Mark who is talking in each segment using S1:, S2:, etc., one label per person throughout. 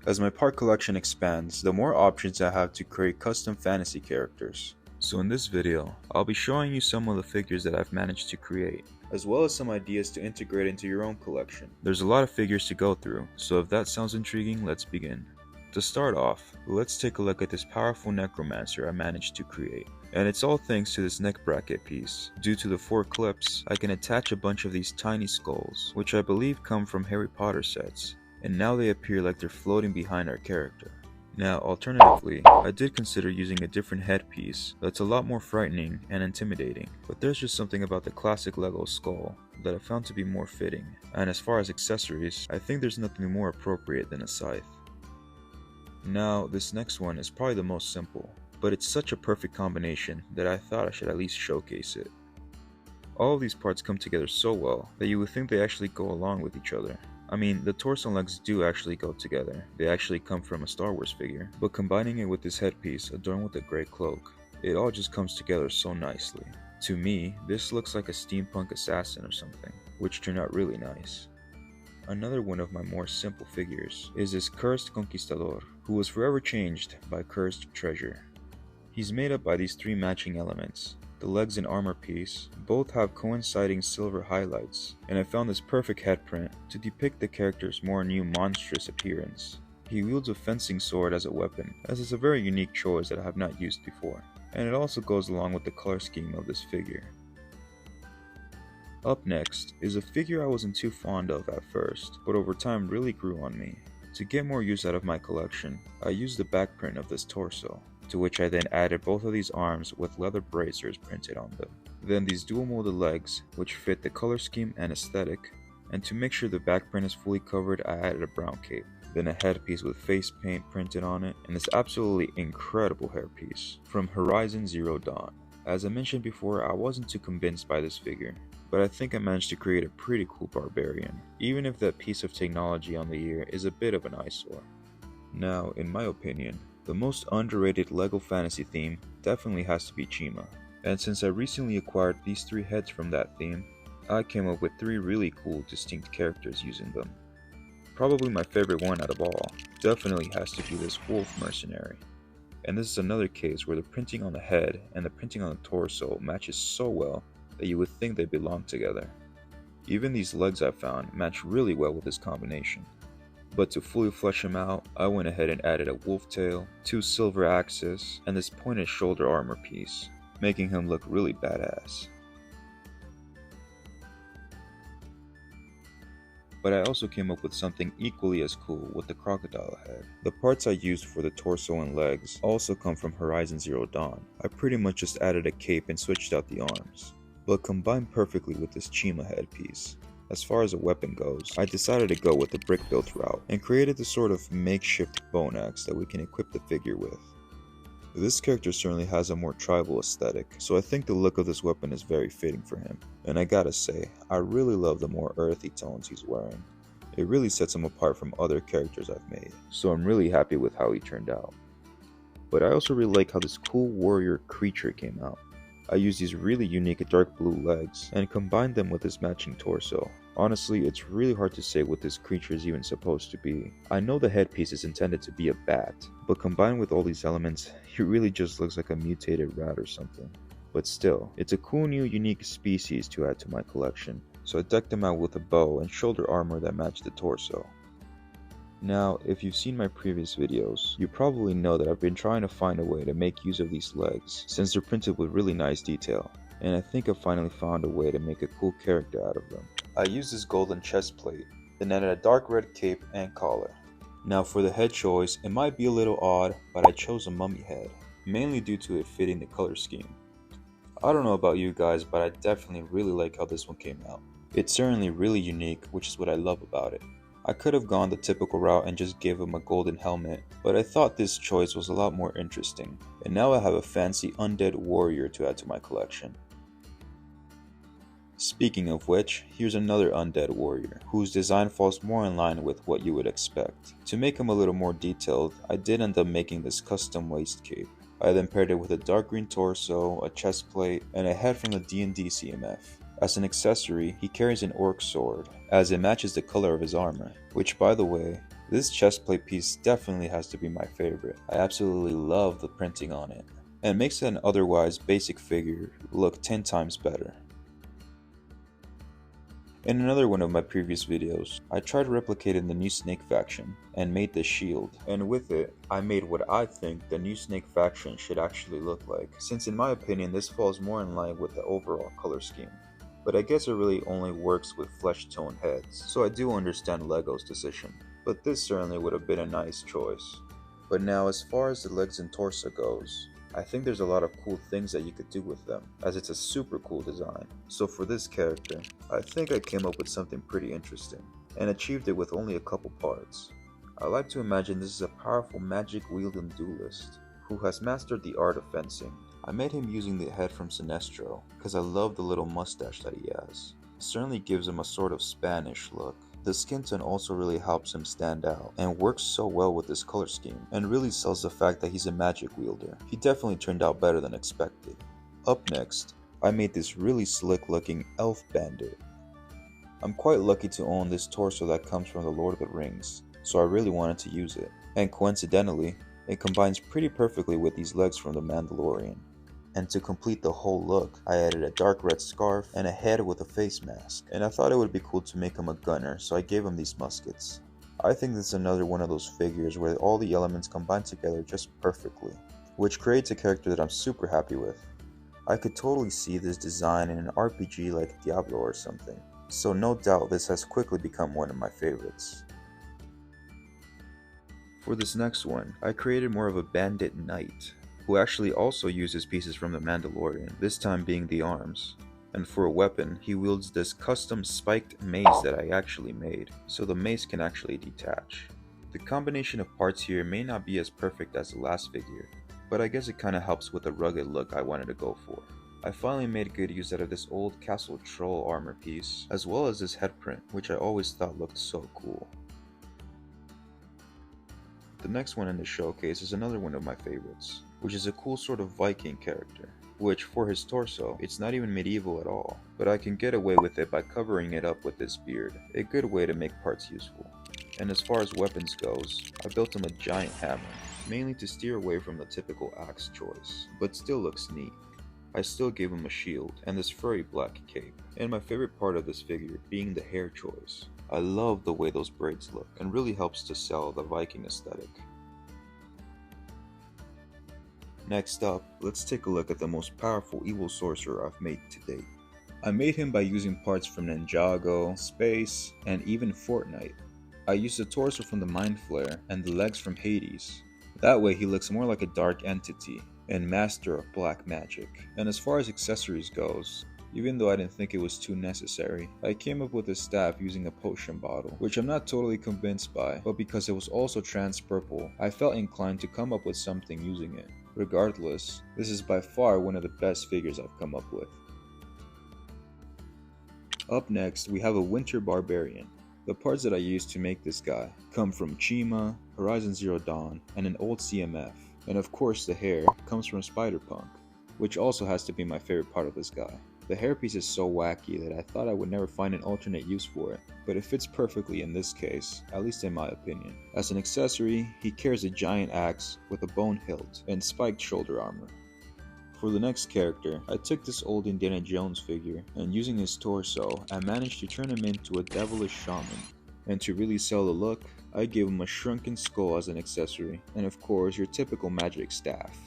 S1: As my part collection expands, the more options I have to create custom fantasy characters. So in this video, I'll be showing you some of the figures that I've managed to create, as well as some ideas to integrate into your own collection. There's a lot of figures to go through, so if that sounds intriguing, let's begin. To start off, let's take a look at this powerful necromancer I managed to create. And it's all thanks to this neck bracket piece. Due to the 4 clips, I can attach a bunch of these tiny skulls, which I believe come from Harry Potter sets, and now they appear like they're floating behind our character. Now, alternatively, I did consider using a different headpiece that's a lot more frightening and intimidating, but there's just something about the classic Lego skull that I found to be more fitting, and as far as accessories, I think there's nothing more appropriate than a scythe. Now, this next one is probably the most simple, but it's such a perfect combination that I thought I should at least showcase it. All of these parts come together so well that you would think they actually go along with each other. I mean, the torso and legs do actually go together, they actually come from a Star Wars figure, but combining it with this headpiece adorned with a grey cloak, it all just comes together so nicely. To me, this looks like a steampunk assassin or something, which turned out really nice. Another one of my more simple figures is this cursed conquistador, who was forever changed by cursed treasure. He's made up by these 3 matching elements. The legs and armor piece both have coinciding silver highlights, and I found this perfect head print to depict the character's more new monstrous appearance. He wields a fencing sword as a weapon, as it's a very unique choice that I have not used before, and it also goes along with the color scheme of this figure. Up next is a figure I wasn't too fond of at first, but over time really grew on me. To get more use out of my collection, I used the back print of this torso, to which I then added both of these arms with leather bracers printed on them. Then these dual molded legs, which fit the color scheme and aesthetic, and to make sure the back print is fully covered, I added a brown cape. Then a headpiece with face paint printed on it, and this absolutely incredible hairpiece from Horizon Zero Dawn. As I mentioned before, I wasn't too convinced by this figure, but I think I managed to create a pretty cool barbarian, even if that piece of technology on the ear is a bit of an eyesore. Now, in my opinion, the most underrated LEGO fantasy theme definitely has to be Chima, and since I recently acquired these 3 heads from that theme, I came up with 3 really cool distinct characters using them. Probably my favorite one out of all definitely has to be this wolf mercenary. And this is another case where the printing on the head and the printing on the torso matches so well that you would think they belong together. Even these legs I found match really well with this combination. But to fully flesh him out, I went ahead and added a wolf tail, 2 silver axes, and this pointed shoulder armor piece, making him look really badass. But I also came up with something equally as cool with the crocodile head. The parts I used for the torso and legs also come from Horizon Zero Dawn. I pretty much just added a cape and switched out the arms, but combined perfectly with this Chima headpiece. As far as a weapon goes, I decided to go with the brick built route and created the sort of makeshift bone axe that we can equip the figure with. This character certainly has a more tribal aesthetic, so I think the look of this weapon is very fitting for him. And I gotta say, I really love the more earthy tones he's wearing. It really sets him apart from other characters I've made, so I'm really happy with how he turned out. But I also really like how this cool warrior creature came out. I used these really unique dark blue legs and combined them with this matching torso. Honestly, it's really hard to say what this creature is even supposed to be. I know the headpiece is intended to be a bat, but combined with all these elements, he really just looks like a mutated rat or something. But still, it's a cool new unique species to add to my collection, so I decked him out with a bow and shoulder armor that matched the torso. Now, if you've seen my previous videos, you probably know that I've been trying to find a way to make use of these legs, since they're printed with really nice detail, and I think I finally found a way to make a cool character out of them. I used this golden chest plate, then added a dark red cape and collar. Now for the head choice, it might be a little odd, but I chose a mummy head, mainly due to it fitting the color scheme. I don't know about you guys, but I definitely really like how this one came out. It's certainly really unique, which is what I love about it. I could have gone the typical route and just gave him a golden helmet, but I thought this choice was a lot more interesting, and now I have a fancy undead warrior to add to my collection. Speaking of which, here's another undead warrior, whose design falls more in line with what you would expect. To make him a little more detailed, I did end up making this custom waist cape. I then paired it with a dark green torso, a chest plate, and a head from the D&D CMF. As an accessory, he carries an orc sword, as it matches the color of his armor, which by the way, This chestplate piece definitely has to be my favorite. I absolutely love the printing on it, and makes an otherwise basic figure look 10 times better. In another one of my previous videos, I tried replicating the new Snake faction and made this shield, and with it, I made what I think the new Snake faction should actually look like, since in my opinion this falls more in line with the overall color scheme. But I guess it really only works with flesh tone heads, so I do understand Lego's decision, but this certainly would have been a nice choice. But now as far as the legs and torso goes, I think there's a lot of cool things that you could do with them, as it's a super cool design. So for this character, I think I came up with something pretty interesting, and achieved it with only a couple parts. I like to imagine this is a powerful magic wielding duelist, who has mastered the art of fencing. I made him using the head from Sinestro, because I love the little mustache that he has. It certainly gives him a sort of Spanish look. The skin tone also really helps him stand out, and works so well with this color scheme, and really sells the fact that he's a magic wielder. He definitely turned out better than expected. Up next, I made this really slick looking elf bandit. I'm quite lucky to own this torso that comes from the Lord of the Rings, so I really wanted to use it. And coincidentally, it combines pretty perfectly with these legs from the Mandalorian. And to complete the whole look, I added a dark red scarf and a head with a face mask. And I thought it would be cool to make him a gunner, so I gave him these muskets. I think this is another one of those figures where all the elements combine together just perfectly, which creates a character that I'm super happy with. I could totally see this design in an RPG like Diablo or something, so no doubt this has quickly become one of my favorites. For this next one, I created more of a bandit knight, who actually also uses pieces from the Mandalorian, this time being the arms. And for a weapon, he wields this custom spiked mace that I actually made, so the mace can actually detach. The combination of parts here may not be as perfect as the last figure, but I guess it kinda helps with the rugged look I wanted to go for. I finally made good use out of this old castle troll armor piece, as well as this head print, which I always thought looked so cool. The next one in the showcase is another one of my favorites, which is a cool sort of Viking character, which for his torso, it's not even medieval at all, but I can get away with it by covering it up with this beard, a good way to make parts useful. And as far as weapons goes, I built him a giant hammer, mainly to steer away from the typical axe choice, but still looks neat. I still gave him a shield and this furry black cape, and my favorite part of this figure being the hair choice. I love the way those braids look, and really helps to sell the Viking aesthetic. Next up, let's take a look at the most powerful evil sorcerer I've made to date. I made him by using parts from Ninjago, Space, and even Fortnite. I used the torso from the Mind Flare and the legs from Hades. That way he looks more like a dark entity and master of black magic. And as far as accessories goes, even though I didn't think it was too necessary, I came up with a staff using a potion bottle, which I'm not totally convinced by, but because it was also trans purple, I felt inclined to come up with something using it. Regardless, this is by far one of the best figures I've come up with. Up next, we have a winter barbarian. The parts that I used to make this guy come from Chima, Horizon Zero Dawn, and an old CMF. And of course the hair comes from Spiderpunk, which also has to be my favorite part of this guy. The hairpiece is so wacky that I thought I would never find an alternate use for it, but it fits perfectly in this case, at least in my opinion. As an accessory, he carries a giant axe with a bone hilt and spiked shoulder armor. For the next character, I took this old Indiana Jones figure, and using his torso, I managed to turn him into a Devilish shaman. And to really sell the look, I gave him a shrunken skull as an accessory, and of course your typical magic staff.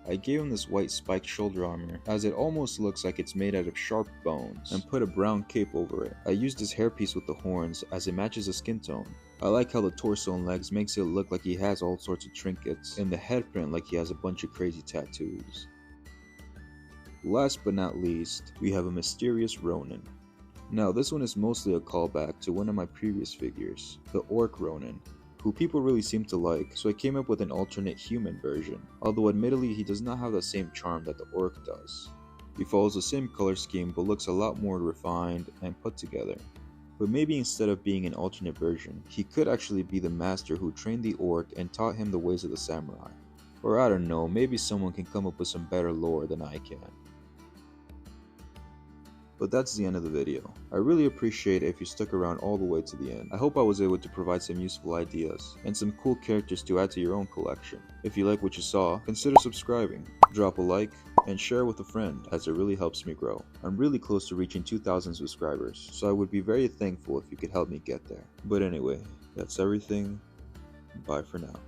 S1: I gave him this white spiked shoulder armor, as it almost looks like it's made out of sharp bones, and put a brown cape over it. I used this hairpiece with the horns as it matches the skin tone. I like how the torso and legs makes it look like he has all sorts of trinkets, and the head print like he has a bunch of crazy tattoos. Last but not least, we have a mysterious ronin. Now this one is mostly a callback to one of my previous figures, the orc ronin, who people really seem to like, so I came up with an alternate human version, although admittedly he does not have the same charm that the orc does. He follows the same color scheme but looks a lot more refined and put together. But maybe instead of being an alternate version, he could actually be the master who trained the orc and taught him the ways of the samurai. Or I don't know, maybe someone can come up with some better lore than I can. But that's the end of the video. I really appreciate it if you stuck around all the way to the end. I hope I was able to provide some useful ideas and some cool characters to add to your own collection. If you like what you saw, consider subscribing, drop a like, and share with a friend, as it really helps me grow. I'm really close to reaching 2,000 subscribers, so I would be very thankful if you could help me get there. But anyway, that's everything. Bye for now.